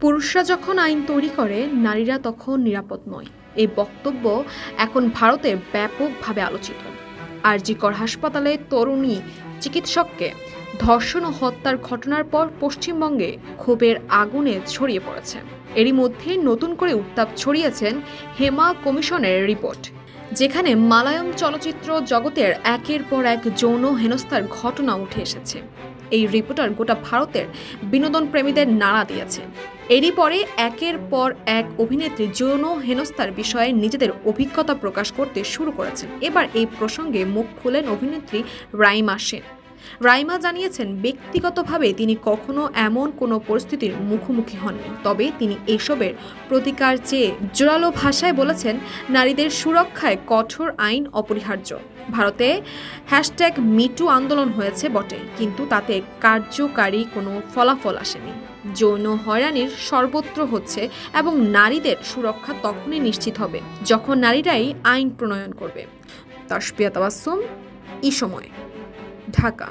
পুরুষরা যখন আইন তৈরি করে নারীরা তখন নিরাপদ নয়। এই বক্তব্য এখন ভারতে ব্যাপকভাবে আলোচিত। আরজি কর হাসপাতালে তরুণী চিকিৎসককে ধর্ষণ ও হত্যার ঘটনার পর পশ্চিমবঙ্গে ক্ষোভের আগুনে ছড়িয়ে পড়েছে। এরই মধ্যে নতুন করে উত্তাপ ছড়িয়েছেন হেমা কমিশনের রিপোর্ট, যেখানে মালায়ালাম চলচ্চিত্র জগতের একের পর এক যৌন হেনস্থার ঘটনা উঠে এসেছে। এই রিপোর্টার গোটা ভারতের বিনোদন প্রেমীদের নাড়া দিয়েছে। এরই পরে একের পর এক অভিনেত্রী যৌন হেনস্থার বিষয়ে নিজেদের অভিজ্ঞতা প্রকাশ করতে শুরু করেছেন। এবার এই প্রসঙ্গে মুখ খুলেন অভিনেত্রী রাইমা সেন। রাইমা জানিয়েছেন, ব্যক্তিগতভাবে তিনি কখনো এমন কোনো পরিস্থিতির মুখোমুখি হননি, তবে তিনি এসবের প্রতিকার চেয়ে জোরালো ভাষায় বলেছেন, নারীদের সুরক্ষায় কঠোর আইন অপরিহার্য। ভারতে #মিটু আন্দোলন হয়েছে বটে, কিন্তু তাতে কার্যকারী কোনো ফলাফল আসেনি। যৌন হয়রানির সর্বত্র হচ্ছে এবং নারীদের সুরক্ষা তখনই নিশ্চিত হবে যখন নারীরাই আইন প্রণয়ন করবে। তাসপিয়া তাবাসসুম, ই সময়, ঢাকা।